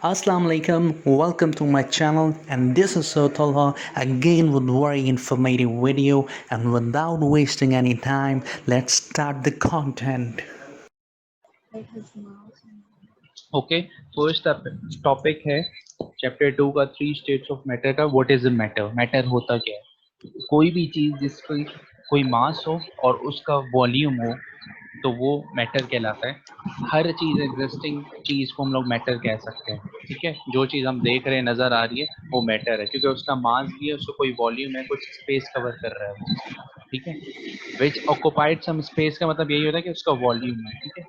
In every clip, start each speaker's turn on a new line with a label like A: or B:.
A: Assalamu alaikum, welcome to my channel, and this is Sir Talha again with very informative video. And without wasting any time, let's start the content.
B: Okay first topic है chapter 2 का 3 states of matter का। What is matter? Matter होता क्या है? कोई भी चीज जिसकी कोई मास हो और उसका वॉल्यूम हो तो वो मैटर कहलाता है। हर चीज एग्जिस्टिंग चीज को हम लोग मैटर कह सकते हैं। ठीक है, जो चीज हम देख रहे हैं नजर आ रही है वो मैटर है, क्योंकि उसका मास भी है, उसका कोई वॉल्यूम है, कुछ स्पेस कवर कर रहा है वो। ठीक है, विच ऑक्युपाइड सम स्पेस का मतलब यही होता है कि उसका वॉल्यूम है। ठीक है,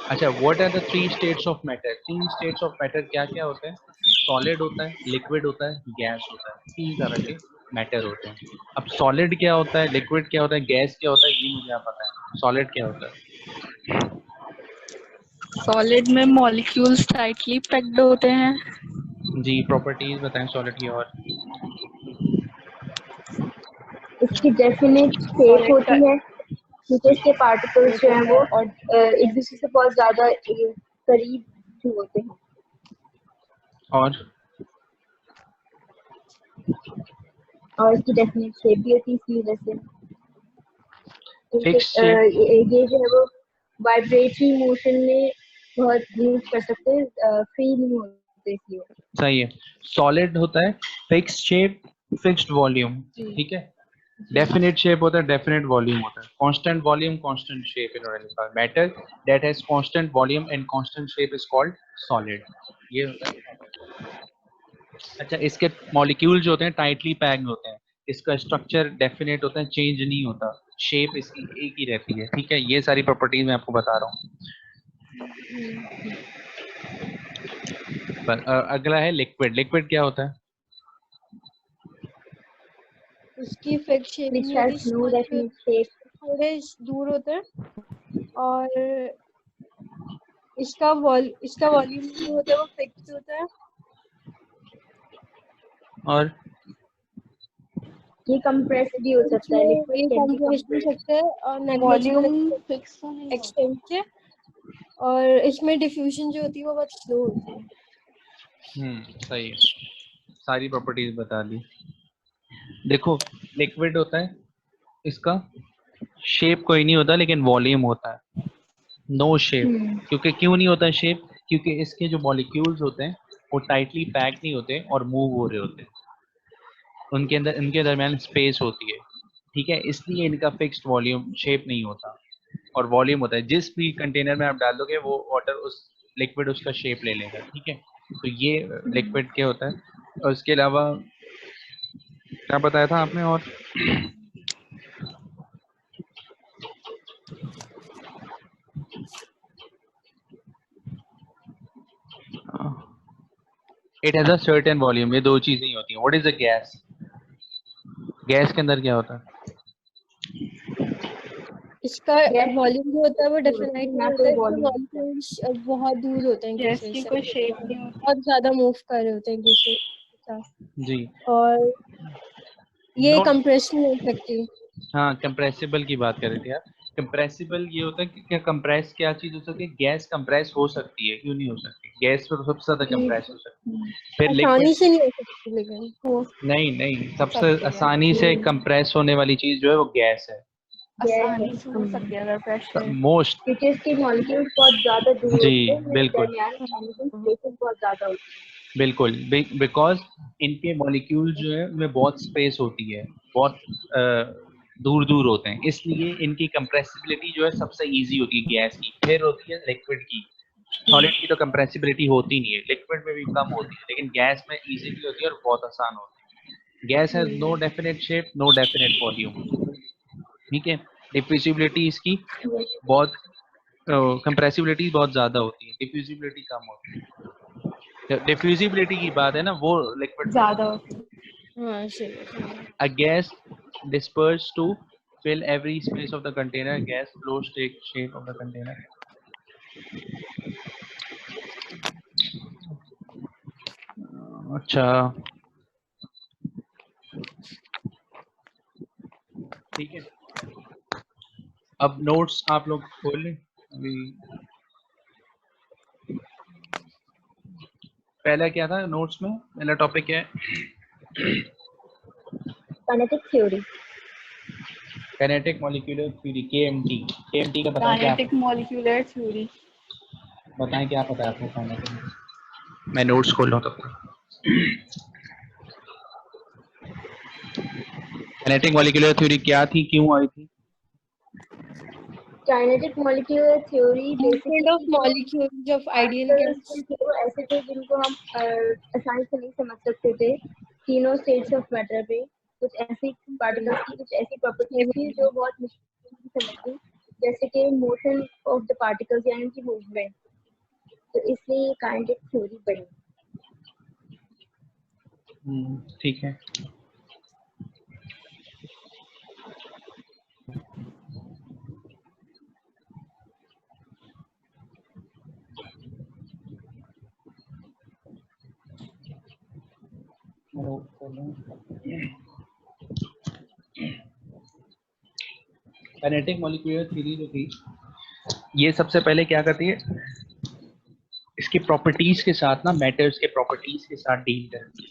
B: अच्छा, what are the 3 states of matter? 3 states of matter क्या क्या होते हैं? सॉलिड होता है, लिक्विड होता है, गैस होता है। 3 तरह के मैटर होते हैं। अब सॉलिड क्या होता है, लिक्विड क्या होता है, गैस क्या होता है, ये मुझे आप पता है। सॉलिड क्या होता है?
C: सॉलिड में मॉलिक्यूल्स टाइटली पैक्ड होते हैं।
B: जी, प्रॉपर्टीज बताएं सॉलिड की। और
D: इसकी डेफिनेट शेप
C: सॉलिड का
D: होती है, क्योंकि इसके पार्टिकल्स जो हैं वो
C: और
D: एक दूसरे से बहुत ज्यादा करीब भी होते हैं। और इसकी डेफिनेट शेप भी होती है, इसकी वजह से
B: फिक्स शेप।
D: ये जो है वो वाइब्रेटरी मोशन में बहुत मूव कर सकते हैं, फ्री नहीं होते इसलिए।
B: सही है, सॉलिड होता है फिक्स शेप, फिक्स्ड वॉल्यूम। ठीक है, डेफिनेट शेप होता है, डेफिनेट वॉल्यूम होता है। कांस्टेंट वॉल्यूम, कांस्टेंट शेप इन्होंने लिखा है। Matter that has constant volume and constant shape is called solid. ये होता है। अच्छा, इसके मॉलिक्यूल जो होते हैं टाइटली पैक्ड होते हैं। इसका स्ट्रक्चर डेफिनेट होता है, चेंज नहीं होता, शेप इसकी एक ही रहती है। ठीक है, ये सारी प्रॉपर्टीज मैं आपको बता रहा हूँ। अगला है लिक्विड। लिक्विड क्या होता है?
C: उसकी फिक्स शेप
D: Which
C: नहीं
D: has
C: होती,
D: no definite shape.
C: थोड़े दूर होते हैं। और इसका वॉल्यूम जो होता है वो फिक्स होता है।
B: और
D: ये कंप्रेस भी हो सकता है,
C: इसमें
D: लिक्विड
C: ये
D: कैन बी
C: कंप्रेस भी
D: कंप्रेस।
C: सकते हैं और वॉल्यूम फिक्स एक्सटेंड से। और इसमें डिफ्यूजन जो होती है वो बहुत स्लो होती है।
B: सही है, सारी प्रॉपर्टीज बता दी। देखो, लिक्विड होता है, इसका शेप कोई नहीं होता लेकिन वॉल्यूम होता है। No shape. क्योंकि क्यों नहीं होता शेप? क्योंकि इसके जो मॉलिक्यूल्स होते हैं वो टाइटली पैक नहीं होते और मूव हो रहे होते हैं। उनके अंदर, इनके दरमियान स्पेस होती है। ठीक है, इसलिए इनका फिक्स्ड वॉल्यूम शेप नहीं होता और वॉल्यूम होता है। जिस भी कंटेनर में आप डालोगे वो वाटर, उस लिक्विड उसका शेप ले लेगा। ठीक है, तो ये लिक्विड क्या होता है। और इसके अलावा क्या बताया था आपने? और it has a certain volume. ये दो चीजें ही होती हैं। What is a gas? Gas के अंदर क्या होता है?
C: इसका वॉल्यूम जो होता है वो डेफिनेट नहीं होता है। इसके
D: वॉल्यूम
C: मॉलिक्यूल्स बहुत दूर होते हैं
E: गैस
C: एक
E: की
C: दूसरे
E: कोई
C: से,
E: शेप नहीं होती।
C: बहुत ज्यादा मूव कर रहे होते हैं एक दूसरे के साथ।
B: जी,
C: और ये
B: नो।
C: कंप्रेस नहीं हो सकती।
B: हाँ, कंप्रेसिबल की बात कर रहे थे आप। कंप्रेसिबल ये होता है कि क्या कंप्रेस क्या चीज हो सकती है? गैस कंप्रेस हो सकती है, क्यों नहीं हो सकती? गैस तो सबसे ज्यादा कंप्रेस हो सकती है। फिर
C: आसानी
B: लिक्विड,
C: से नहीं हो सकती, लेकिन वो
B: नहीं नहीं, सबसे
C: सकती है।
B: आसानी से कंप्रेस होने वाली चीज जो है वो गैस है।
E: आसानी से हो सकती है अगर प्रेशर।
B: मोस्ट,
D: क्योंकि इसके मॉलिक्यूल्स बहुत ज्यादा दूर
B: जी
D: होते हैं, इनके
B: बिल्कुल
D: दरमियान स्पेसेस बहुत ज्यादा होती है।
B: बिल्कुल, बिकॉज इनके मॉलिक्यूल जो है उनमें बहुत स्पेस होती है, बहुत दूर दूर होते हैं, इसलिए इनकी कंप्रेसिबिलिटी जो है सबसे इजी होती है गैस की। फिर होती है लिक्विड की। सॉलिड की तो कंप्रेसिबिलिटी होती नहीं है, लिक्विड में भी कम होती है, लेकिन गैस में इजीली होती है और बहुत आसान होती है। Gas has no definite shape, no definite volume. ठीक है, डिफ्यूजिबिलिटी इसकी बहुत, कंप्रेसिबिलिटी बहुत ज्यादा होती है, डिफ्यूजिबिलिटी कम होती है। डिफ्यूजिबिलिटी की बात है ना, वो लिक्विड में
E: ज्यादा
B: होती
E: होती है।
C: हाँ सही है।
B: है। A gas dispersed to fill every space of the container. Gas flows take shape of the container. अच्छा, ठीक है, अब नोट्स आप लोग खोल लें अभी। पहला क्या था नोट्स में? पहला टॉपिक क्या है?
D: Kinetic theory.
B: Kinetic molecular theory, KMT. KMT का बताएं क्या
E: काइनेटिक मॉलिक्यूलर थ्योरी।
B: बताएं क्या पता है आपको काइनेटिक? मैं नोट्स खोल रहा हूँ तब तक। काइनेटिक मॉलिक्यूलर थ्योरी क्या थी, क्यों आई थी?
D: Kinetic molecular theory
C: movement of
D: basically
C: molecules of ideal
D: particles
C: gases.
D: थे वो ऐसे थे जिनको हम आसानी से नहीं समझ सकते थे तीनों स्टेट्स ऑफ मैटर पे। कुछ ऐसी पार्टिकल्स की कुछ ऐसी प्रॉपर्टीज थी जो बहुत मुश्किल से समझती, जैसे कि मोशन ऑफ द पार्टिकल्स यानी कि मूवमेंट। तो इसलिए ये काइनेटिक थ्योरी बनी।
B: ठीक है। काइनेटिक मॉलिक्यूलर थ्योरी जो थी ये सबसे पहले क्या करती है, इसकी प्रॉपर्टीज के साथ ना, मैटर्स के प्रॉपर्टीज के साथ डील करती है।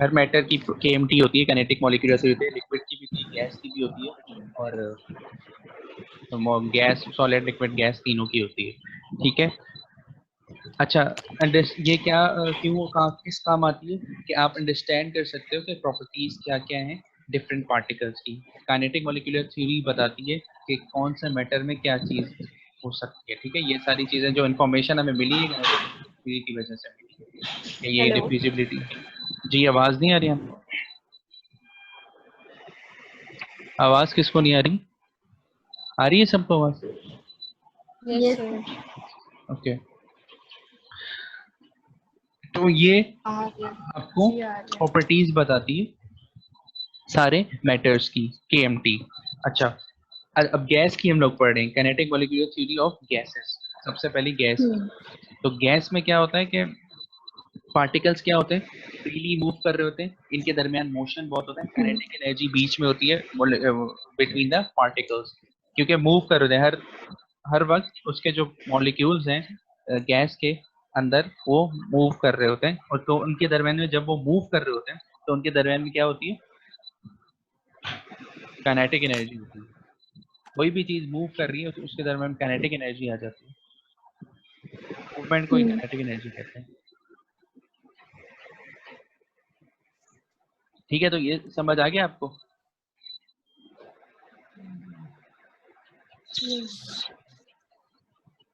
B: हर मैटर की केएमटी होती है, काइनेटिक मॉलिक्यूलर थ्योरी होती है। लिक्विड की भी होती है, गैस की भी होती है, और गैस, सॉलिड, लिक्विड, गैस तीनों की होती है। ठीक है। अच्छा, ये क्या क्यों किस काम आती है कि आप अंडरस्टैंड कर सकते हो कि प्रॉपर्टीज क्या क्या हैं डिफरेंट पार्टिकल्स की। काइनेटिक मॉलिक्यूलर थ्योरी बताती है कि कौन सा मैटर में क्या चीज हो सकती है। ठीक है, ये सारी चीजें जो इन्फॉर्मेशन हमें मिली है काइनेटिक थ्योरी की वजह से मिली है। ये
E: हेलो।
B: डिफ्यूजिबिलिटी। जी, आवाज नहीं आ रही हमको? आवाज किसको नहीं आ रही? आ रही है सबको आवाज?
C: Yes, sir.
B: ओके। तो ये
E: आ रही है।
B: आपको
E: जी आ रही है।
B: प्रॉपर्टीज बताती है सारे मैटर्स की, केएमटी। अच्छा, अब गैस की हम लोग पढ़ रहे हैं, kinetic molecular theory of gases. सबसे पहले गैस की। तो गैस में क्या होता है कि पार्टिकल्स क्या होते हैं, फ्रीली मूव कर रहे होते हैं, इनके दरमियान मोशन बहुत होता है, काइनेटिक एनर्जी बीच में होती है बिटवीन द पार्टिकल्स, क्योंकि मूव कर रहे हैं हर वक्त उसके जो मॉलिक्यूल्स हैं गैस के अंदर वो मूव कर रहे होते हैं। और तो उनके दरमियान में जब वो मूव कर रहे होते हैं तो उनके दरमियान में क्या होती है, काइनेटिक एनर्जी होती है। कोई भी चीज मूव कर रही है तो उसके दरमियान काइनेटिक एनर्जी आ जाती है। मूवमेंट को ही काइनेटिक एनर्जी कहते हैं। ठीक है, तो ये समझ आ गया आपको?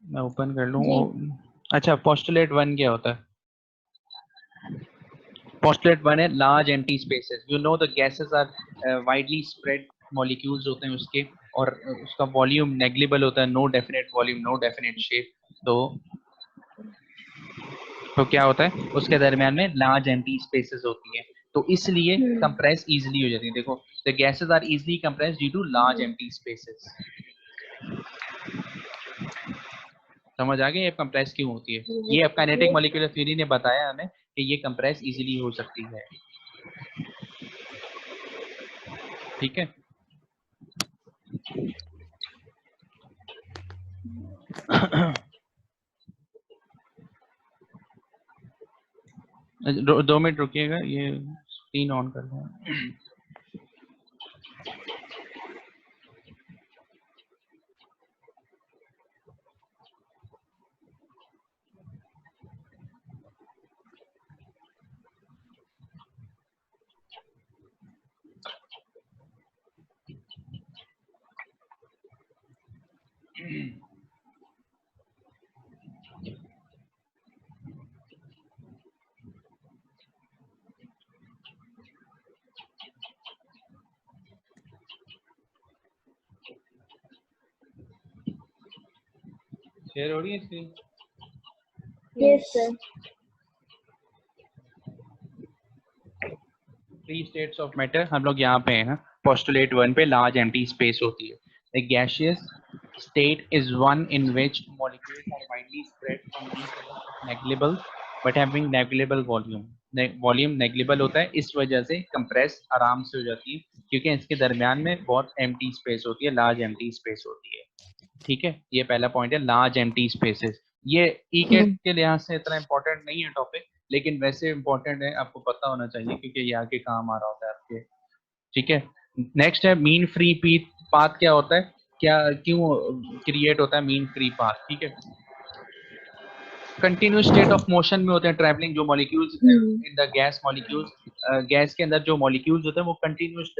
B: मैं ओपन कर लूँ। अच्छा, पोस्टुलेट 1 क्या होता है? पोस्टुलेट 1 है large empty spaces. You know the gases are widely spread molecules होते हैं उसके, और उसका वॉल्यूम नेग्लिबल होता है, no definite volume, no definite shape. तो क्या होता है, उसके दरमियान में लार्ज एम्प्टी स्पेसेस होती है, तो इसलिए कंप्रेस इजीली हो जाती है। देखो, the gases are easily compress due to large empty spaces. समझ आ गया ये कंप्रेस क्यों होती है? ये अब काइनेटिक मॉलिक्यूलर थ्योरी ने बताया हमें कि ये कंप्रेस इजीली हो सकती है। ठीक है। 2 मिनट रुकिएगा, ये स्क्रीन ऑन कर दूँ। शेयर हो रही है screen?
D: Yes sir.
B: 3 states of matter हम लोग यहाँ पे हैं। पोस्टुलेट 1 पे लार्ज एम्प्टी स्पेस होती है। The gaseous state is one in which molecules are widely spread from each other, negligible but having negligible volume. Volume negligible होता है, इस वजह से कंप्रेस आराम से हो जाती है, क्योंकि इसके दरमियान में बहुत एम्प्टी स्पेस होती है, लार्ज एम्प्टी स्पेस होती है। ठीक है, ये पहला पॉइंट है, लार्ज एम्प्टी स्पेसेस। ये ईकेट के लिहाज से इतना इंपॉर्टेंट नहीं है टॉपिक, लेकिन वैसे इंपॉर्टेंट है, आपको पता होना चाहिए क्योंकि ये आगे काम आ रहा होता है आपके। ठीक है, नेक्स्ट है मीन फ्री पाथ। क्या होता है, क्या क्यों क्रिएट होता है मीन फ्री पाथ? ठीक है, कंटिन्यूस स्टेट ऑफ मोशन में होते हैं ट्रैवलिंग जो molecules in the gas molecules, gas के अंदर जो मॉलिक्यूल्स होते हैं वो कंटिन्यूस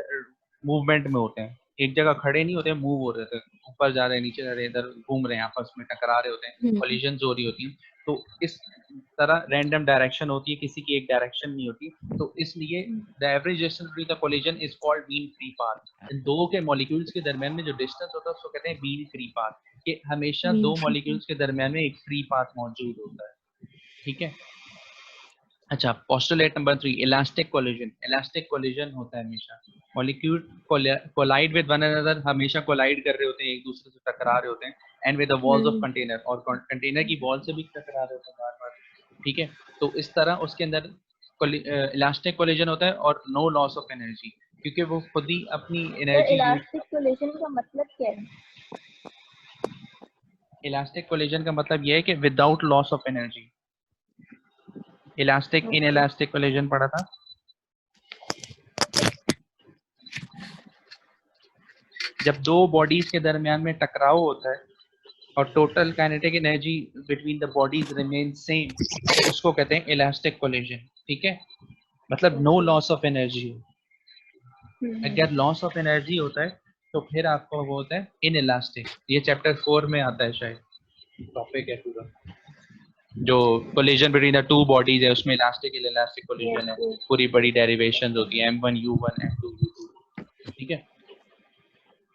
B: मूवमेंट में होते हैं, एक जगह खड़े नहीं होते, मूव हो रहे थे, ऊपर जा रहे हैं, नीचे जा रहे हैं, इधर घूम रहे हैं, आपस में टकरा रहे होते हैं, कॉलिजन हो रही होती है। तो इस तरह रैंडम डायरेक्शन होती है, किसी की एक डायरेक्शन नहीं होती, तो इसलिए the average distance between the collision is called mean free path. इन दो के मॉलिक्यूल्स के दरमियान में जो डिस्टेंस होता है उसको कहते हैं मीन फ्री पाथ, कि हमेशा दो मॉलिक्यूल्स के दरमियान में एक फ्री पाथ मौजूद होता है। ठीक है, अच्छा, postulate number 3, elastic collision. Elastic collision होता है हमेशा molecule collide with one another, हमेशा कोलाइड कर रहे होते हैं, एक दूसरे से टकरा रहे होते हैं, and with the walls of container, और कंटेनर की वॉल से भी टकरा रहे होते हैं बार बार। ठीक है, तो इस तरह उसके अंदर इलास्टिक कोलिजन होता है और नो लॉस ऑफ एनर्जी, क्योंकि वो खुद ही अपनी
D: sir
B: energy use.
D: Elastic collision का मतलब क्या है?
B: इलास्टिक कोलिजन का मतलब यह है कि without loss of energy. Elastic in elastic collision पढ़ा था। जब दो बॉडीज के दरमियान में टकराव होता है और total kinetic energy between the bodies remain same, उसको कहते हैं इलास्टिक कोलिजन। ठीक है, मतलब नो लॉस ऑफ एनर्जी। अगर लॉस ऑफ एनर्जी होता है तो फिर आपको वो होता है इन इलास्टिक। ये चैप्टर 4 में आता है शायद, टॉपिक है पूरा, जो collision between the two bodies है उसमें इलास्टिक इलास्टिक कोलिजन है, पूरी बड़ी डेरिवेशंस होती है M1U1 M2U2। ठीक है,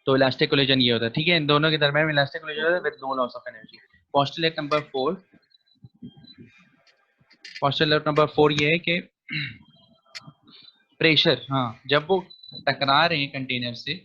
B: तो इलास्टिक कोलिजन ये होता है। ठीक है, इन दोनों के दरमियान में इलास्टिक कोलिजन होता है with no loss of energy. Postulate number 4, postulate number 4 ये है कि प्रेशर, हाँ, जब वो टकरा रहे हैं कंटेनर से,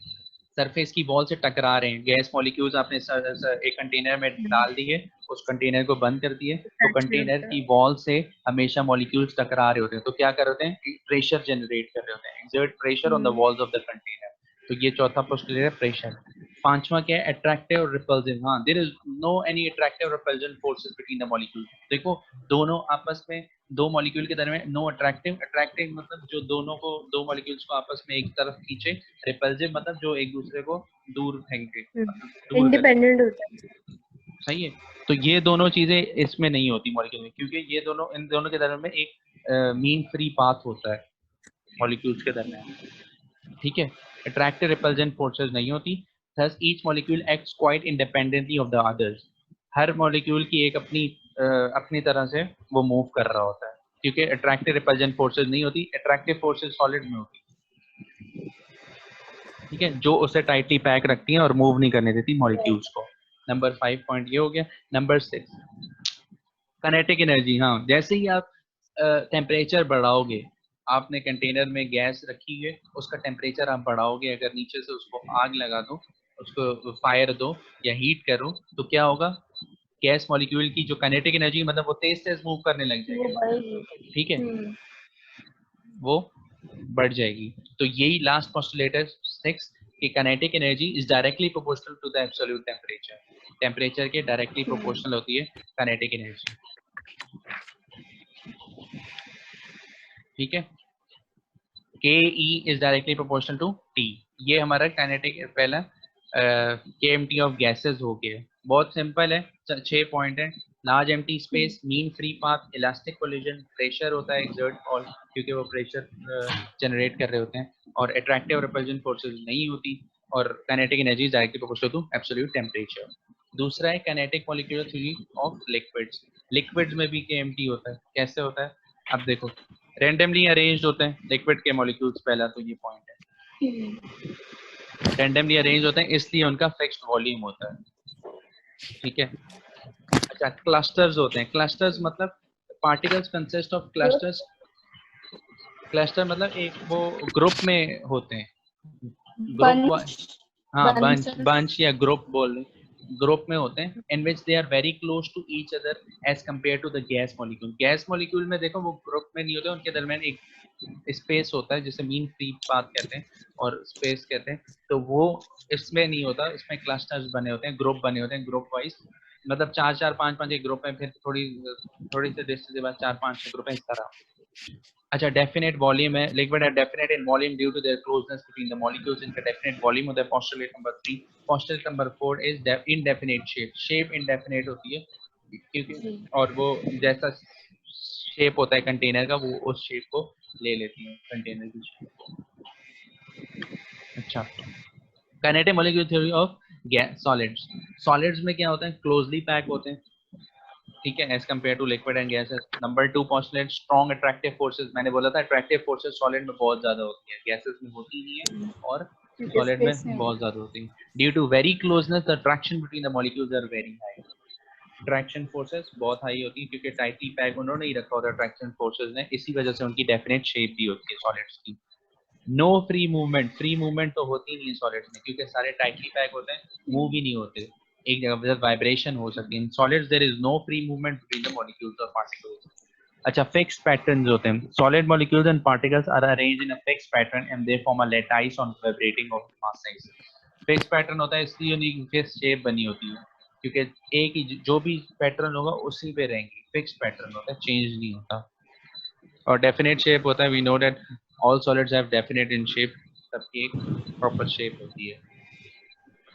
B: सरफेस की वॉल से टकरा रहे हैं, गैस मॉलिक्यूल्स आपने एक कंटेनर में डाल दिए, उस कंटेनर को बंद कर दिए, तो कंटेनर की वॉल से हमेशा मॉलिक्यूल्स टकरा रहे होते हैं, तो क्या कर रहे होते हैं, प्रेशर जनरेट कर रहे होते हैं, exert pressure on the walls of the container. तो ये चौथा पोस्टुलेट है प्रेशर। पांचवा क्या है, अट्रैक्टिव और रिपल्सिव। हाँ, there is no any attractive repulsion forces between the molecule. देखो, दोनों आपस में, दो मॉलिक्यूल के दरमियान नो अट्रैक्टिव। अट्रैक्टिव मतलब जो दोनों को, दो मॉलिक्यूल्स को आपस में एक तरफ खींचे। रिपल्सिव मतलब जो एक दूसरे को दूर फेंके, दूर करे।
C: इंडिपेंडेंट होता है।
B: सही है, तो ये दोनों चीजें इसमें नहीं होती मॉलिक्यूल में, क्योंकि ये दोनों, इन दोनों के दरमियान में एक मीन फ्री पाथ होता है मॉलिक्यूल्स के दरमियान। ठीक है, अट्रैक्टिव रिपल्जेंट फोर्सेस नहीं होती। Thus each molecule acts quite independently of the others. Her molecule की एक अपनी तरह से वो मूव कर रहा होता है, क्योंकि अट्रैक्टिव रिपल्जेंट फोर्सेस नहीं होती। अट्रैक्टिव फोर्सेस सॉलिड में होती, ठीक है, जो उसे टाइटली पैक रखती हैं और मूव नहीं करने देती मॉलिक्यूल्स को। नंबर 5 पॉइंट ये हो गया। Number 6, kinetic energy. हाँ, जैसे ही आप टेम्परेचर बढ़ाओगे, आपने कंटेनर में गैस रखी है, उसका टेम्परेचर आप बढ़ाओगे, अगर नीचे से उसको आग लगा दो, उसको फायर दो या हीट करो, तो क्या होगा, गैस मॉलिक्यूल की जो काइनेटिक एनर्जी, मतलब वो तेज तेज मूव करने लग जाएगी। ठीक है, वो बढ़ जाएगी। तो यही लास्ट पोस्टुलेट है 6, कि kinetic energy is directly proportional to the absolute temperature. Temperature के डायरेक्टली प्रोपोर्शनल होती है काइनेटिक एनर्जी। ठीक है, K E is directly proportional to T. ये हमारा काइनेटिक पहला KMT ऑफ गैसेस हो गया। बहुत सिंपल है, 6 पॉइंट है। Large empty space, mean free path, elastic collision, pressure होता है एक्सर्ट ऑल, क्योंकि वो प्रेशर जनरेट कर रहे होते हैं, और अट्रैक्टिव रिपल्जन फोर्सेस नहीं होती, और kinetic energy directly proportional to absolute temperature. दूसरा है kinetic molecular theory of liquids. Liquids में भी KMT होता है। कैसे होता है, अब देखो, रैंडमली अरेंज्ड होते हैं लिक्विड के मॉलिक्यूल्स, पहला तो ये पॉइंट है, रैंडमली अरेंज होते हैं, इसलिए उनका फिक्स्ड वॉल्यूम होता है। ठीक है, अच्छा, क्लस्टर्स होते हैं। क्लस्टर्स मतलब particles consist of clusters. Cluster मतलब एक वो ग्रुप में होते हैं, ग्रुप, हाँ, बंच या ग्रुप बोल रहे, ग्रुप में होते हैं, in which they are very close to each other as compare to the gas molecule. Gas molecule में देखो वो ग्रुप में नहीं होते, उनके दरमियान एक स्पेस होता है जिसे मीन फ्री पाथ कहते हैं और स्पेस कहते हैं, तो वो इसमें नहीं होता, इसमें क्लस्टर्स बने होते हैं, ग्रुप बने होते हैं, ग्रुप वाइज मतलब 4-4-5-5 एक ग्रुप है, फिर थोड़ी सी डिस्टेंस के बाद 4-5 ग्रुप है, इस तरह। अच्छा, डेफिनेट वॉल्यूम है, लिक्विड है definite in volume due to their closeness between the molecules, इनका डेफिनेट वॉल्यूम होता है। Postulate number 3। Postulate number 4 is indefinite shape. Shape indefinite होती है क्योंकि, और वो जैसा शेप होता है कंटेनर का, वो उस शेप को ले लेती है, कंटेनर की शेप। अच्छा, kinetic molecular theory of solids. Solids में क्या होता है, क्लोजली पैक होते हैं, ठीक है, as compare to liquid and gases. Number 2 postulate strong attractive forces. मैंने बोला था अट्रैक्टिव फोर्सेस सॉलिड में बहुत ज्यादा होती है, गैसेस में होती नहीं है, और सॉलिड में
E: स्पेस में
B: बहुत ज्यादा होती है। Due to very closeness the attraction between the molecules are very high. Attraction forces बहुत हाई होती है क्योंकि टाइटली पैक उन्होंने ही रखा होता है अट्रैक्शन फोर्सेस ने, इसी वजह से उनकी डेफिनेट शेप भी होती है सॉलिड्स की। No free movement. Free movement तो होती नहीं है सॉलिड्स में क्योंकि सारे टाइटली पैक होते हैं, मूव ही नहीं होते, एक जगह पर वाइब्रेशन हो सकती है। In solids there is no free movement between the molecules और पार्टिकल्स। अच्छा, फिक्स्ड पैटर्न्स होते हैं। Solid molecules and particles are arranged in a fixed pattern and they form a lattice on vibrating of masses. Fixed pattern होता है इसलिए उनकी fix shape बनी होती है क्योंकि एक ही जो भी पैटर्न होगा उसी पे रहेंगी। फिक्स्ड पैटर्न होता है, चेंज नहीं होता। और डेफिनेट शेप होता है, we know that all solids have definite in shape, सबकी एक प्रॉपर शेप होती है।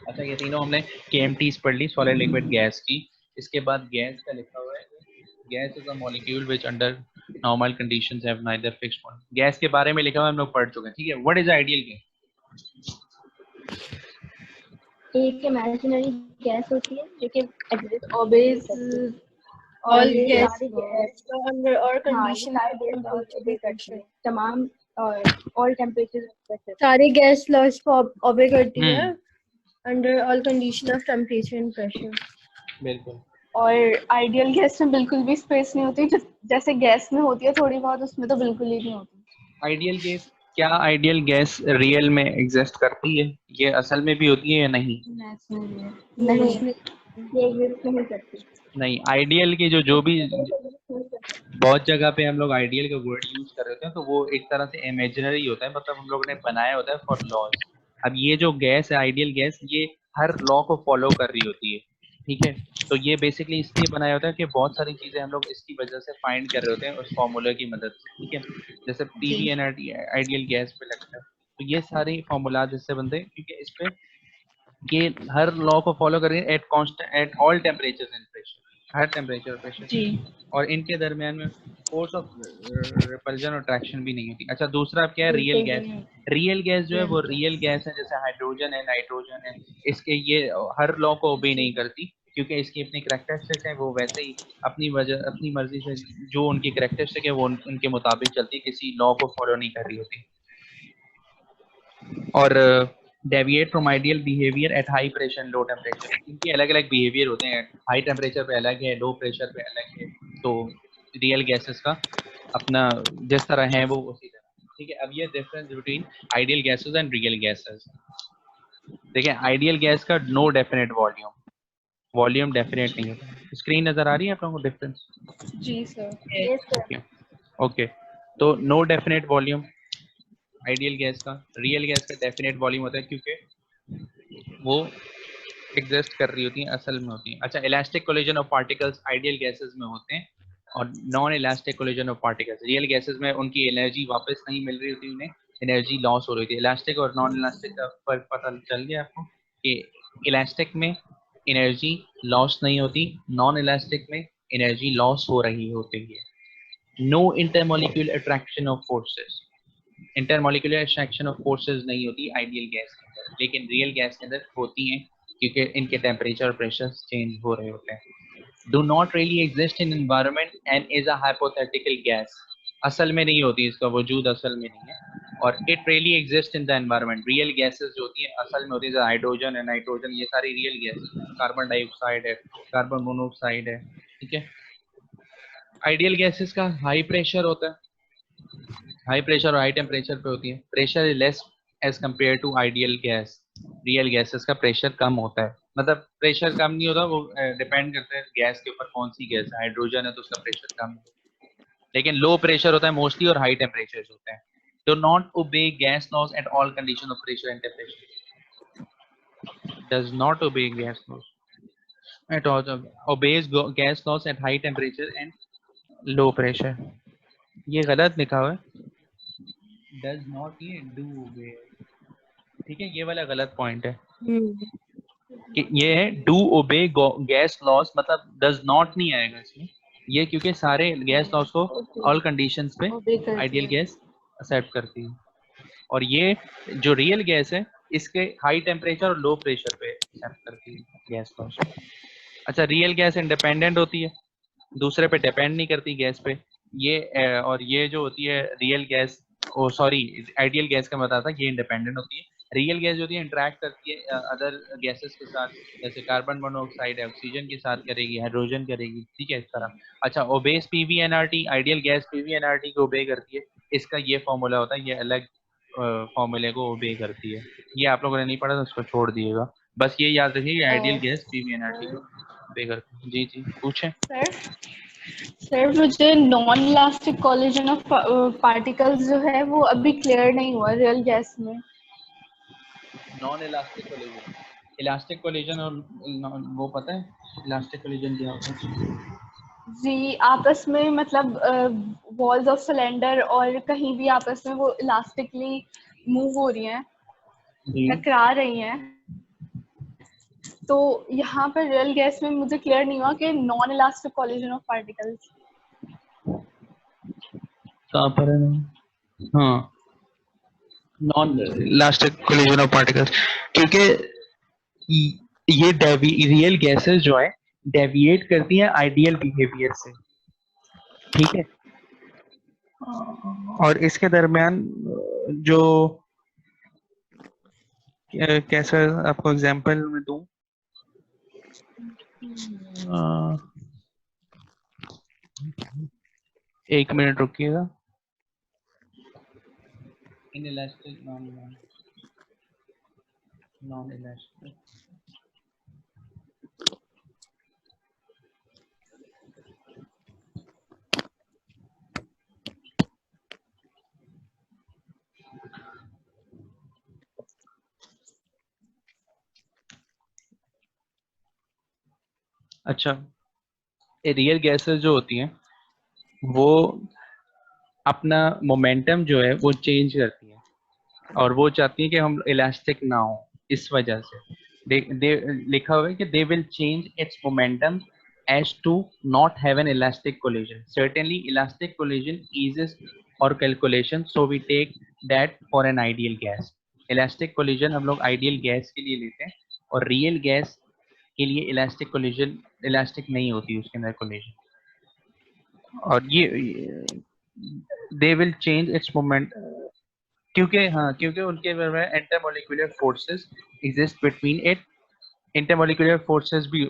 B: अच्छा, ये तीनों हमने केएमटीज पढ़ ली, सॉलिड लिक्विड गैस की। इसके बाद गैस का लिखा हुआ है, gas is a molecule which under normal conditions have neither fixed point. Gas के बारे में लिखा हुआ है, हम लोग पढ़ चुके हैं, ठीक है। What is ideal gas?
D: एक इमेजिनरी गैस होती है जो कि एग्जिस्ट
E: obeys
D: करती है, और
E: all
D: ये
E: gas
D: सारी
E: laws under all
D: हाँ, ये
E: conditions
D: सारे गैस
E: and
D: लॉज
E: all
D: ओबे करती
E: pressure।
D: है, तमाम ऑल टेम्परेचर प्रेशर।
E: सारे गैस लॉज को ओबे करती है
B: हम्म,
E: under all condition of temperature and pressure।
B: बिल्कुल।
E: और आइडियल गैस में बिल्कुल भी स्पेस नहीं होती, जैसे गैस में होती है थोड़ी बहुत, उसमें तो बिल्कुल ही नहीं होती।
B: आइडियल गैस, क्या आइडियल गैस रियल में एग्जिस्ट करती है? ये असल में भी होती है या नहीं?
D: नहीं, ये एग्जिस्ट नहीं करती।
B: नहीं, आइडियल के जो भी बहुत जगह पे हम लोग आइडियल का वर्ड यूज कर रहे होते हैं तो वो एक तरह से इमेजिनरी होता है, मतलब हम लोग ने बनाया होता है फॉर लॉज। अब ये जो गैस है आइडियल गैस, ये हर लॉ को फॉलो कर रही होती है, ठीक है। तो ये बेसिकली इसलिए बनाया होता है कि बहुत सारी चीजें हम लोग इसकी वजह से फाइंड कर रहे होते हैं उस फॉर्मूला की मदद से, ठीक है। जैसे पीवी एनर्जी आइडियल गैस पे लगता है, तो ये सारे फॉर्मूला जिससे बनते हैं क्योंकि इस पे ये हर लॉ को फॉलो कर रही है at constant at all temperature and pressure, हर टेम्परेचर प्रेशर,
E: जी।
B: और इनके दरमियान में फोर्स ऑफ रिपल्जन और अट्रैक्शन भी नहीं होती। अच्छा, दूसरा क्या है, रियल
E: बिल्कुल भी
B: गैस।
E: नहीं।
B: रियल गैस जो है वो
E: Real
B: रियल
E: gas।
B: गैस है, जैसे हाइड्रोजन है, नाइट्रोजन है, इसके ये हर लॉ को ओबे नहीं करती क्योंकि इसकी अपनी करेक्टरिस्टिक है, वो वैसे ही अपनी मर्जी से जो उनकी करेक्टरिस्टिक है वो उनके मुताबिक चलती है, किसी लॉ को फॉलो नहीं कर रही होती। और deviate from ideal behaviour at high pressure low temperature. इनके अलग अलग बिहेवियर होते हैं, हाई टेम्परेचर पे अलग है, लो प्रेशर पे अलग है। तो रियल गैसेस का अपना जिस तरह है वो उसी तरह, ठीक है। अब ये difference between ideal gases and real gases. देखिए, आइडियल गैस का no definite volume, volume definite नहीं होता। स्क्रीन नजर आ रही है आप लोगों को डिफरेंस?
E: जी sir.
D: Yes sir.
B: Okay, okay. तो no definite volume ideal gas का, रियल गैस का डेफिनेट वॉल्यूम होता है क्योंकि वो एग्जिस्ट कर रही होती हैं, असल में होती हैं। अच्छा, elastic collision of particles ideal gases में होते हैं और non elastic collision of particles real gases में उनकी एनर्जी वापस नहीं मिल रही होती, उन्हें एनर्जी लॉस हो रही थी। इलास्टिक और नॉन इलास्टिक का फर्क पता चल गया आपको कि इलास्टिक में एनर्जी लॉस नहीं होती, नॉन इलास्टिक में एनर्जी लॉस हो रही होती है। No intermolecular attraction of forces, intermolecular attraction of forces नहीं होती आइडियल गैस के अंदर, लेकिन रियल गैस के अंदर होती हैं क्योंकि इनके टेम्परेचर और प्रेशर चेंज हो रहे होते हैं। Do not really exist in environment and is a hypothetical gas. असल में नहीं होती, इसका वजूद असल में नहीं है। और it really exist in the environment. Real gases जो होती हैं असल में होती है, हाइड्रोजन है, नाइट्रोजन, ये सारी रियल गैसेस हैं। कार्बन डाइऑक्साइड है, कार्बन मोनोऑक्साइड है, ठीक है। आइडियल गैसेस का हाई प्रेशर होता है, हाई प्रेशर और हाई टेम्परेचर पे होती है। Pressure is less as compare to ideal gas. Real gases का प्रेशर कम होता है, मतलब प्रेशर कम नहीं होता, वो डिपेंड करता है गैस के ऊपर कौन सी गैस है। हाइड्रोजन है तो उसका प्रेशर कम है, लेकिन लो प्रेशर होता है मोस्टली और हाई टेम्परेचर होते हैं। Do not obey gas laws at all condition of pressure and temperature, does not obey gas laws. It also obeys gas laws at high temperature and low pressure. ये गलत लिखा हुआ है, does not ये do obey, ठीक है, ये वाला गलत पॉइंट है कि ये है डू ओबे गैस लॉस, मतलब डज नॉट नहीं आएगा इसमें ये, क्योंकि सारे गैस लॉस को ऑल कंडीशंस पे
E: obey करती
B: आइडियल
E: है।
B: गैस एक्सेप्ट करती है, और ये जो रियल गैस है इसके हाई टेम्परेचर और लो प्रेशर पे एक्सेप्ट करती है गैस लॉस। अच्छा, रियल गैस इंडिपेंडेंट होती है, दूसरे पे डिपेंड नहीं करती गैस पे, ये और ये जो होती है रियल गैस, ओ सॉरी आइडियल गैस का बता था, ये इंडिपेंडेंट होती है। रियल गैस जो होती है इंटरेक्ट करती है अदर गैसेस के साथ, जैसे कार्बन मोनोऑक्साइड है ऑक्सीजन के साथ करेगी, हाइड्रोजन करेगी, ठीक है, इस तरह। अच्छा, ओबेस पीवीएनआरटी, आइडियल गैस पीवीएनआरटी को ओबे करती है, इसका ये फॉर्मूला होता है, ये अलग फॉर्मूले को ओबे करती है, ये आप लोगों ने नहीं पढ़ा तो उसको छोड़ दिएगा, बस ये याद रखिए आइडियल गैस पीवीएनआरटी को ओबे करती है। जी जी पूछें।
E: सर मुझे non elastic collision of particles जो है वो अभी क्लियर नहीं हुआ रियल गैस में।
B: Non elastic collision, elastic collision और वो पता है इलास्टिक कोलिजन क्या होता है?
E: जी, आपस में मतलब वॉल्स ऑफ सिलेंडर और कहीं भी आपस में वो इलास्टिकली मूव हो रही हैं,
B: जी
E: टकरा रही हैं। तो यहाँ पर रियल गैस में मुझे क्लियर नहीं हुआ कि non elastic collision of particles.
B: कहाँ पर है? हाँ, non elastic collision of particles, क्योंकि ये रियल गैसेस जो है डेविएट करती हैं आइडियल बिहेवियर से, ठीक है, और इसके दरमियान जो कैसा आपको एग्जांपल में दूं, एक मिनट रुकिएगा। इन इलास्टिक नॉन इलास्टिक, अच्छा, रियल गैसेस जो होती हैं वो अपना मोमेंटम जो है वो चेंज करती हैं, और वो चाहती हैं कि हम इलास्टिक ना हो, इस वजह से लिखा हुआ है कि they will change it's momentum as to not have an elastic collision. Certainly elastic collision eases or calculation, so we take that for an ideal gas. Elastic collision हम लोग ideal gas के लिए लेते हैं, और real gas के लिए elastic collision elastic नहीं होती उसके अंदर collision, और ये they will change its moment, क्योंकि हाँ, क्योंकि उनके intermolecular forces exist between it, intermolecular forces भी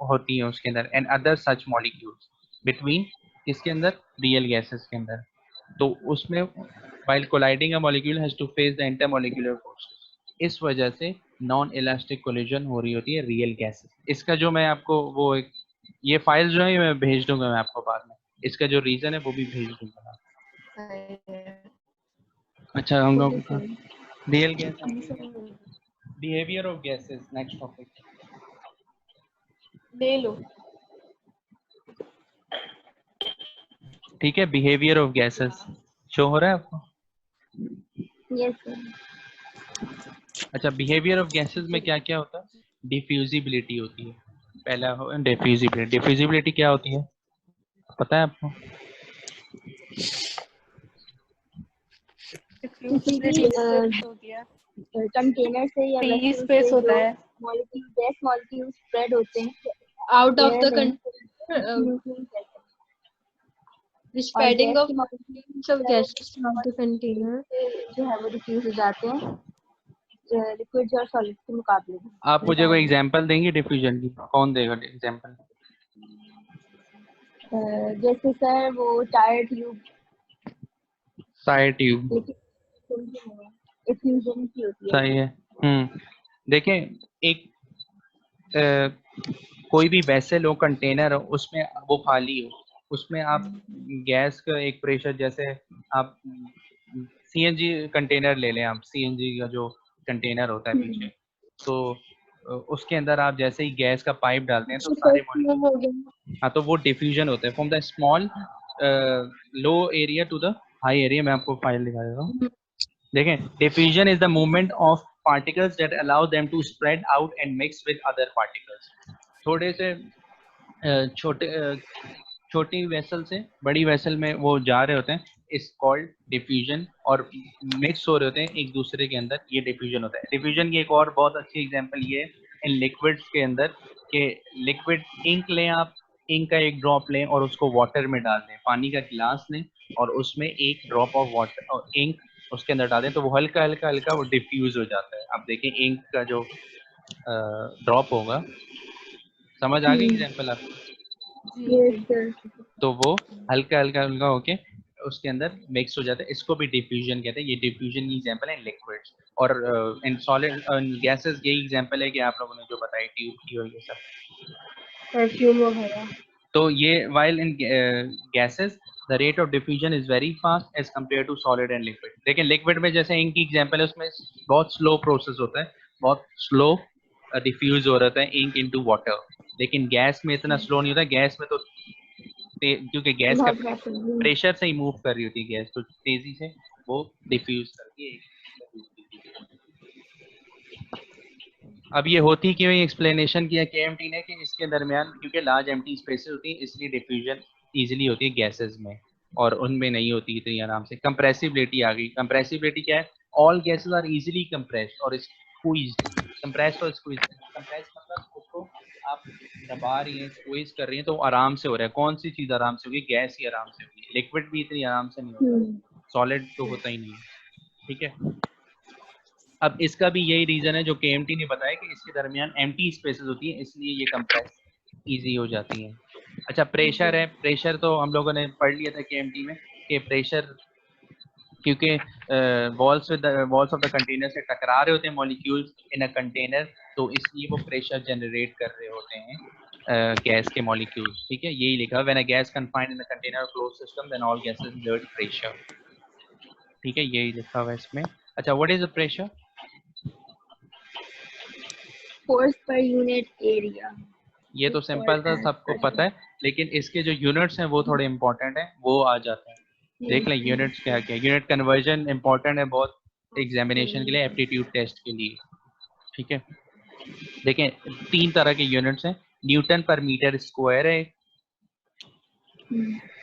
B: होती हैं उसके अंदर, and other such molecules between, इसके अंदर रियल गैसेस के अंदर, तो उसमें while colliding a molecule has to face the intermolecular forces, इस वजह से नॉन इलास्टिक कोलिजन हो रही होती है रियल गैसेस। इसका जो मैं आपको वो एक ये फाइल जो है मैं भेज दूंगा मैं आपको बाद में, इसका जो रीजन है वो भी भेज दूंगा। अच्छा, हम लोग real gas, behaviour of gases, next topic.
E: ले लो।
B: ठीक है, बिहेवियर ऑफ गैसेस शो हो रहा है आपको?
D: Yes sir.
B: अच्छा, बिहेवियर ऑफ गैसेस में क्या क्या होता है? डिफ्यूजिबिलिटी होती है, पहला हो डिफ्यूजिबिलिटी। डिफ्यूजिबिलिटी क्या होती है पता है आपको?
D: किसी भी कंटेनर से या
E: फ्री
D: वेसल
E: स्पेस
D: से
E: होता
D: जो
E: है।
D: मॉलिक्यूल गैस मॉलिक्यूल स्प्रेड होते हैं
C: out of
D: एयर
C: the
D: में
C: container, the
D: और
C: spreading
D: गैस
C: of
D: के
C: molecules of gases throughout the container.
D: जो है वो डिफ्यूज हो जाते हैं लिक्विड्स और सॉलिड्स के मुकाबले में।
B: आप मुझे कोई एग्जांपल देंगे डिफ्यूजन की? कौन देगा एग्जांपल?
D: जैसे सर वो टायर ट्यूब,
B: साइड ट्यूब,
D: लेकिन इफ्यूजन की होती है।
B: सही है। देखें, एक कोई भी वेसल हो, कंटेनर हो, उसमें वो खाली हो, उसमें आप गैस का एक प्रेशर, जैसे आप सीएनजी कंटेनर ले लें, आप सीएनजी का जो कंटेनर होता है पीछे, तो उसके अंदर आप जैसे ही गैस का पाइप डालते हैं तो
C: अच्छा
B: सारे
C: फर्स्ट
B: मॉलिक्यूल,
C: मूव हो गया।
B: हाँ तो वो डिफ्यूजन होता है from the small low area to the high area. मैं आपको फाइल दिखा देता हूँ, देखें। Diffusion is the movement of particles that allow them to spread out and mix with other particles. थोड़े से छोटी वेसल से बड़ी वेसल में वो जा रहे होते हैं, इस कॉल्ड डिफ्यूजन, और मिक्स हो रहे होते हैं एक दूसरे के अंदर, ये डिफ्यूजन होता है। डिफ्यूजन की एक और बहुत अच्छी एग्जांपल ये है इन लिक्विड्स के अंदर, कि लिक्विड इंक लें आप, इंक का एक ड्रॉप लें और उसको वाटर में डाल दें, पानी का गिलास लें और उसमें एक ड्रॉप ऑफ वाटर और इंक उसके अंदर डाल दें, तो वो हल्का हल्का हल्का वो डिफ्यूज हो जाता है। आप देखें इंक का जो ड्रॉप होगा, समझ आ गई एग्जाम्पल आपको?
D: Yes sir.
B: तो वो हल्का हल्का हल्का होके उसके अंदर मिक्स हो जाता है, इसको भी डिफ्यूजन कहते हैं। ये डिफ्यूजन की एग्जांपल है लिक्विड्स। और इन सॉलिड गैसेस यही एग्जांपल है कि आप लोगों ने जो बताई ट्यूब की और ये सब।
C: परफ्यूम वगैरह।
B: तो ये while in gases the rate of diffusion is very fast as compared to solid and liquid। लेकिन लिक्विड में जैसे इंक की एग्जांपल है, उसमें बहुत स्लो प्रोसेस होता है, बहुत स्लो डिफ्यूज हो रहा है इंक इनटू वाटर। लेकिन गैस में इतना स्लो नहीं होता, गैस में तो क्योंकि गैस का
D: बहुत rapidly।
B: प्रेशर से ही मूव कर रही होती है गैस, तो तेजी से वो डिफ्यूज करती है। अब ये होती क्यों, एक्सप्लेनेशन किया केएमटी ने कि इसके दरमियान क्योंकि लार्ज एम्प्टी स्पेसेस होती हैं, इसलिए डिफ्यूजन इजीली होती है गैसेस में और उनमें नहीं होती इतनी आराम से। कंप्रेसिबिलिटी आ गई। कंप्रेसिबिलिटी क्या है? All gases are easily compressed और स्क्वीज्ड। कंप्रेस्ड और स्क्वीज्ड, कंप्रेस मतलब उसको आप दबा रही हैं, स्क्वीज कर रही हैं, तो आराम से हो रहा है। कौन सी चीज आराम से होगी? गैस ही आराम से होगी। लिक्विड भी इतनी आराम से नहीं होता, सॉलिड तो होता ही नहीं है। ठीक है, अब इसका भी यही रीजन है जो केएमटी ने बताया कि इसके दरमियान एम्प्टी स्पेसेस होती है, इसलिए ये कंप्रेस इजी हो जाती हैं। अच्छा, प्रेशर है। प्रेशर तो हम लोगों ने पढ़ लिया था केएमटी में कि प्रेशर क्योंकि वॉल्स ऑफ द कंटेनर से टकरा रहे होते हैं मॉलिक्यूल्स इन अ कंटेनर, तो इसलिए वो प्रेशर जनरेट कर रहे होते हैं गैस के मॉलिक्यूल्स। ठीक है, यही लिखा, when a gas confined in a container close system then all gases exert pressure. ठीक है, यही लिखा हुआ है इसमें। अच्छा, what is the pressure?
D: Force per unit area।
B: ये तो सिंपल था, सबको पता है, लेकिन इसके जो यूनिट्स हैं वो थोड़े इंपॉर्टेंट हैं, वो आ जाते हैं। देख लें यूनिट्स क्या क्या। यूनिट कन्वर्जन इंपॉर्टेंट है बहुत एग्जामिनेशन के लिए, एप्टीट्यूड टेस्ट के लिए। ठीक है, देखें 3 तरह के यूनिट्स हैं। न्यूटन पर मीटर स्क्वायर है,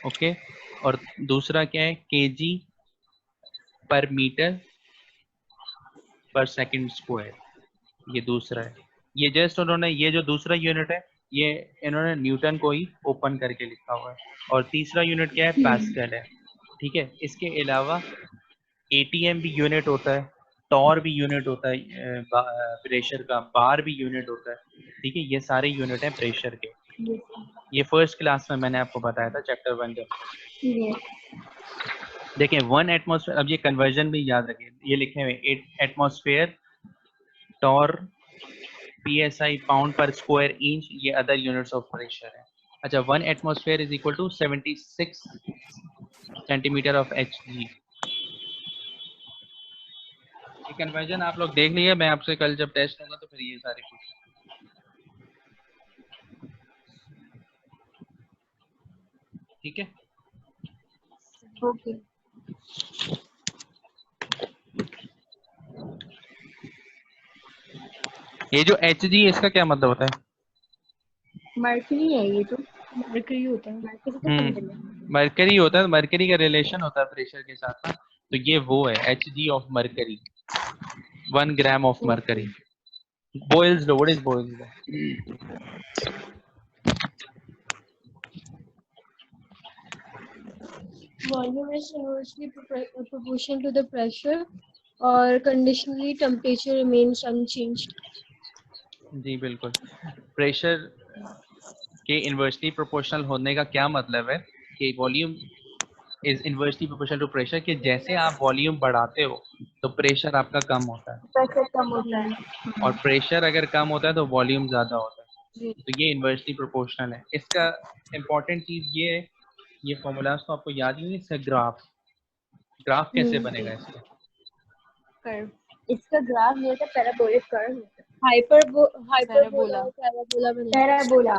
B: ओके, और दूसरा क्या है? केजी पर मीटर पर सेकंड स्क्वायर, ये दूसरा है। ये जस्ट उन्होंने ये जो दूसरा यूनिट है ये इन्होंने न्यूटन को ही ओपन करके लिखा हुआ है। और तीसरा यूनिट क्या है? पास्कल है। ठीक है, इसके अलावा एटीएम भी यूनिट होता है, टॉर भी यूनिट होता है प्रेशर का, बार भी यूनिट होता है। ठीक है, ये सारे यूनिट हैं प्रेशर के। ये फर्स्ट क्लास में मैंने आपको बताया था, चैप्टर 1 जब। देखिए 1 एटमॉस्फेयर, अब ये कन्वर्जन भी याद रखिए, ये लिखे हुए 8 atmosphere, torr, psi pound per square inch, ये अदर यूनिट्स ऑफ प्रेशर है। अच्छा, 1 atmosphere is equal to 76 centimetre of Hg। ये कन्वर्जन आप लोग देख लीजिए, मैं आपसे कल जब टेस्ट होगा तो फिर ये सारे कुछ। ठीक है,
D: ओके।
B: ये जो Hg इसका क्या मतलब होता है?
D: मर्क्यूरी है ये तो।
C: मरकरी होता है।
D: मर्क्यूरी तो सिंबल है।
B: मरकरी होता है, मरकरी का रिलेशन होता है प्रेशर के साथ ना, तो ये वो है Hg of mercury, 1 gram of mercury. Boyle's law, what is Boyle's law?
C: Volume is inversely proportional to the pressure और conditionally temperature remains unchanged।
B: जी बिल्कुल, प्रेशर के इन्वर्सली प्रोपोर्शनल होने का क्या मतलब है कि volume is inversely proportional to pressure, कि जैसे आप वॉल्यूम बढ़ाते हो तो प्रेशर आपका कम होता है,
D: प्रेशर कम होता है।
B: और प्रेशर अगर कम होता है तो वॉल्यूम ज्यादा होता है। तो ये इन्वर्सली प्रोपोर्शनल है। इसका इम्पोर्टेंट चीज ये है, ये फॉर्मूलाज तो आपको याद ही नहीं, इसका ग्राफ, ग्राफ कैसे बनेगा इसका?
D: कर्व। इसका ग्राफ ये होता है पैराबोलिक कर्व होता है।
C: हाइपरबोला और पैराबोला में
D: parabola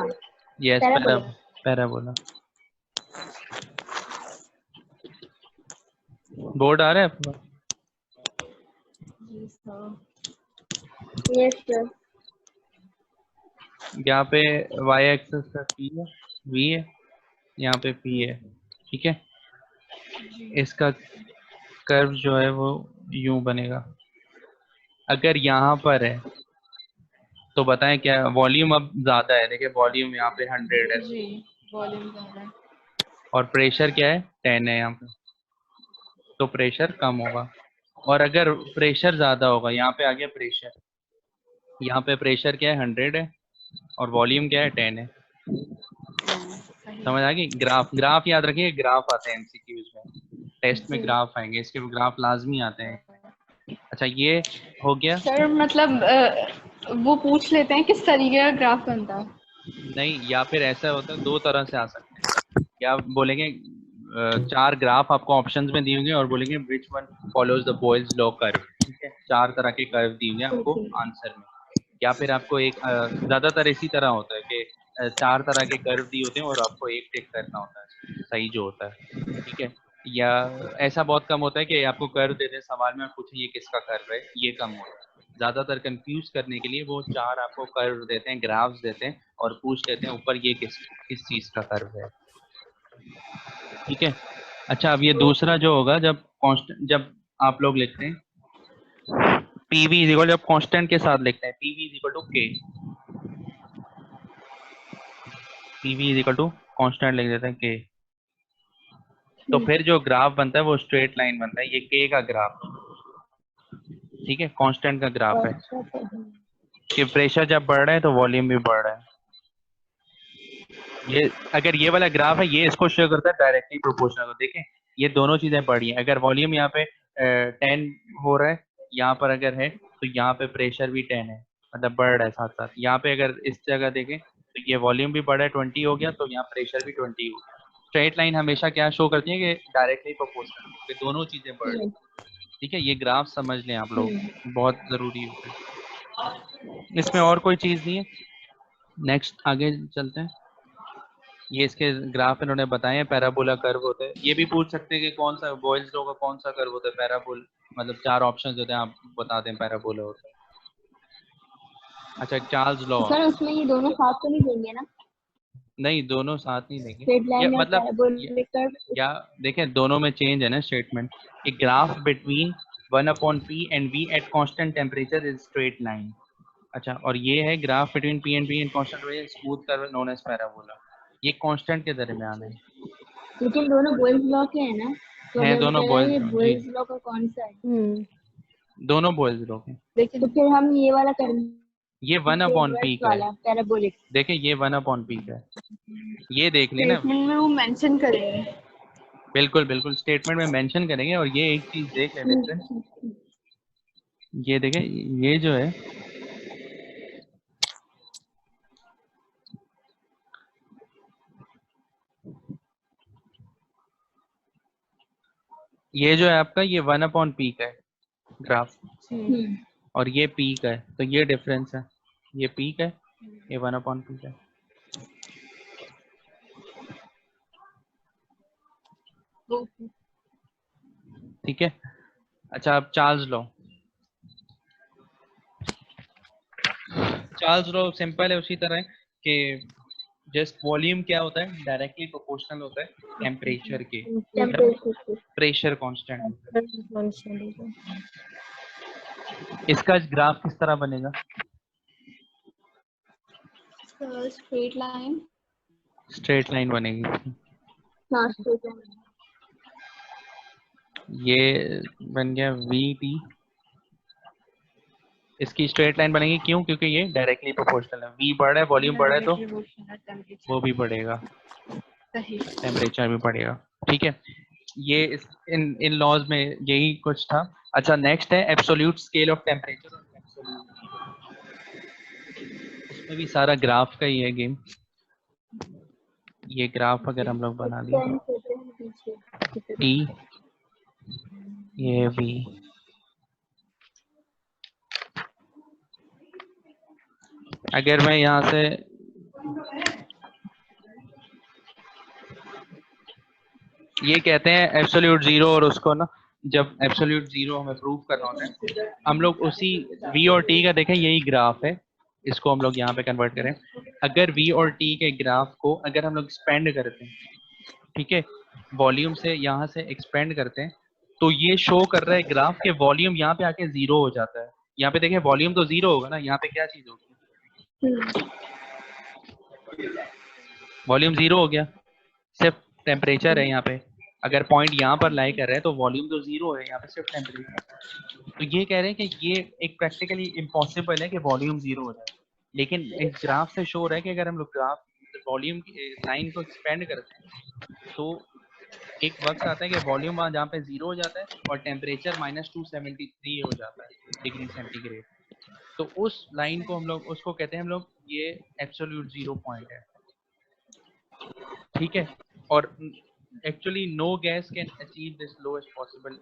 B: yes,
D: parabola
B: parabola. Board आ रहा है आपका?
E: जी सर।
D: Yes sir.
B: यहाँ पे y एक्सिस का p है, v है, यहाँ पे p है, ठीक है। इसका कर्व जो है वो यूं बनेगा। अगर यहाँ पर है तो बताएं क्या वॉल्यूम अब ज्यादा है, देखिए वॉल्यूम यहाँ पे 100 है
E: जी वॉल्यूम ज्यादा है।
B: और प्रेशर क्या है 10 है यहाँ पे, तो प्रेशर कम होगा। और अगर प्रेशर ज्यादा होगा, यहाँ पे आ गया प्रेशर, यहाँ पे प्रेशर क्या है 100 है और वॉल्यूम क्या है 10 है।
E: सही।
B: समझ आ गई? ग्राफ याद रखिए, ग्राफ आते हैं एमसीक्यूज में, टेस्ट में
E: जी।
B: ग्राफ आएंगे, इसके ग्राफ लाजमी आते हैं। अच्छा ये हो गया।
E: सर मतलब वो पूछ लेते हैं किस तरीके का ग्राफ बनता है।
B: नहीं, या फिर ऐसा होता है, दो तरह से आ सकते हैं। या बोलेंगे 4 ग्राफ आपको ऑप्शंस में दिए होंगे और बोलेंगे which one follows the Boyle's law curve, ठीक है। 4 तरह के कर्व दिए होंगे आपको आंसर में। या फिर आपको एक ज्यादातर इसी तरह होता है कि 4 तरह के कर्व दिए होते हैं और आपको एक टिक करना होता है सही जो होता है, ठीक है। या ऐसा बहुत कम होता है कि आपको कर्व देते हैं सवाल में, पूछें ये किसका कर्व है, ये कम होता है। ज्यादातर कंफ्यूज करने के लिए वो 4 आपको कर्व देते हैं, ग्राफ्स देते हैं और पूछ लेते हैं ऊपर ये किस चीज का कर्व है, ठीक है। अच्छा अब ये दूसरा जो होगा, जब कांस्टेंट, जब आप लोग लिखते हैं पीवी इज इक्वल, जब कांस्टेंट के साथ लिखते हैं PV is equal to K, PV is equal to constant लिख देते हैं के, तो फिर जो ग्राफ बनता है वो स्ट्रेट लाइन बनता है, ये के का ग्राफ, ठीक है, कांस्टेंट का ग्राफ है कि प्रेशर जब बढ़ रहा है तो वॉल्यूम भी बढ़ रहा है। ये अगर ये वाला ग्राफ है, ये इसको शो करता है डायरेक्टली प्रोपोर्शनल को। देखें ये दोनों चीजें बढ़ी हैं। अगर वॉल्यूम यहाँ पे 10 हो रहा है, यहाँ पर अगर है तो यहाँ पे प्रेशर भी 10 है, मतलब बढ़ रहा है साथ साथ। यहाँ पे अगर इस जगह देखें तो ये वॉल्यूम भी बढ़ा है, 20 हो गया, तो यहाँ प्रेशर भी 20 हो गया। स्ट्रेट लाइन हमेशा क्या शो करती है कि डायरेक्टली प्रोपोर्शनल, कि दोनों चीजें बढ़ रही, ठीक है। ये ग्राफ समझ लें आप लोग, बहुत जरूरी होता है, इसमें और कोई चीज नहीं है। नेक्स्ट आगे चलते हैं। ये इसके ग्राफ इन्होंने बताए हैं, पैराबोला कर्व होते हैं। ये भी पूछ सकते हैं कि कौन सा बॉयल्स लॉ का कौन सा कर्व होता है पैराबोल, मतलब 4 ऑप्शंस होते हैं, आप बता दें पैराबोला होता है। अच्छा चार्ल्स लॉ,
D: सर उसमें ये दोनों साथ तो नहीं देंगे ना,
B: नहीं दोनों साथ नहीं देंगे,
D: स्ट्रेट
B: या
D: लाइन और
B: मतलब
D: पैराबोलिक कर्व।
B: या देखें दोनों में चेंज है ना स्टेटमेंट, कि graph between 1/p and v at constant temperature is straight line. अच्छा और ये है graph between p and v and constant temperature smooth curve known as parabola. ये कांस्टेंट के दरमियान है,
D: लेकिन दोनों बॉयल्स लॉ के हैं ना, तो
B: हैं
D: हमें
B: दोनों
D: बताना है
B: बॉयल्स
D: ये
B: लॉ जी,
D: बॉयल्स लॉ का कौन सा है।
B: दोनों बॉयल्स लॉ के।
C: देखिए
D: तो फिर हम ये वाला करेंगे,
B: ये 1/p का है,
D: वाला पैराबोलिक।
B: देखें ये 1/p का है, ये देख लेना।
E: स्टेटमेंट में वो मेंशन करेंगे।
B: बिल्कुल बिल्कुल स्टेटमेंट में मेंशन करेंगे। और ये एक चीज देख ले डिफरेंस, ये देखें ये जो है ये जो है आपका, ये 1/p का है ग्राफ, और ये p का है, तो ये डिफरेंस है, ये p का है, ये 1/p का है, ठीक है। अच्छा अब Charles law, Charles law simple है, उसी तरह है कि जस्ट वॉल्यूम क्या होता है डायरेक्टली प्रोपोर्शनल होता है टेम्परेचर के, जब
D: टेम्परेचर
B: प्रेशर कांस्टेंट होता है। इसका ग्राफ किस तरह बनेगा?
E: Straight line.
B: स्ट्रेट लाइन बनेगी,
D: हाँ स्ट्रेट लाइन।
B: ये बन गया VT, इसकी स्ट्रेट लाइन बनेगी, क्यों? क्योंकि ये डायरेक्टली प्रोपोर्शनल है, V बढ़ रहा है, वॉल्यूम बढ़ रहा है, तो वो भी बढ़ेगा,
E: सही।
B: टेम्परेचर भी बढ़ेगा, ठीक है। ये इन लॉज में यही कुछ था। अच्छा नेक्स्ट है एब्सोल्यूट स्केल ऑफ टेम्परेचर और एब्सोल्यूट, इसमें भी सारा ग्राफ का ही है गेम। ये ग्राफ अगर हम लोग बना दिए
D: एक्सटेंड करते हैं पीछे।
B: T, ये V, अगर मैं यहाँ से ये कहते हैं एब्सोल्यूट जीरो, और उसको ना जब एब्सोल्यूट जीरो हमें प्रूव करना होता है, हम लोग उसी v और t का देखें, यही ग्राफ है, इसको हम लोग यहाँ पे कन्वर्ट करें। अगर v और t के ग्राफ को अगर हम लोग एक्सपेंड करते हैं, ठीक है, वॉल्यूम से यहाँ से एक्सपेंड करते हैं, तो ये शो कर रहा है ग्राफ के वॉल्यूम यहाँ पे आके जीरो हो जाता है। यहाँ पे देखें वॉल्यूम तो जीरो होगा ना, यहाँ पे क्या चीज होगी, वॉल्यूम जीरो हो गया, सिर्फ टेम्परेचर है यहाँ पे। अगर पॉइंट यहाँ पर लाई कर रहा है तो वॉल्यूम तो जीरो है, यहाँ पे सिर्फ टेम्परेचर। तो ये कह रहे हैं कि ये एक प्रैक्टिकली इम्पॉसिबल है कि वॉल्यूम जीरो हो जाए, लेकिन इस ग्राफ से शो हो रहा है कि अगर हम लोग ग्राफ वॉल्यूम की लाइन को एक्सपेंड करते हैं तो एक वक्त आता है कि वॉल्यूम वहाँ जहाँ पे जीरो हो जाता है और टेम्परेचर -273 हो जाता है डिग्री सेंटीग्रेड। तो उस लाइन को हम लोग उसको कहते हैं हम लोग ये एब्सोल्यूट जीरो पॉइंट है, ठीक है। और actually no gas can achieve this lowest possible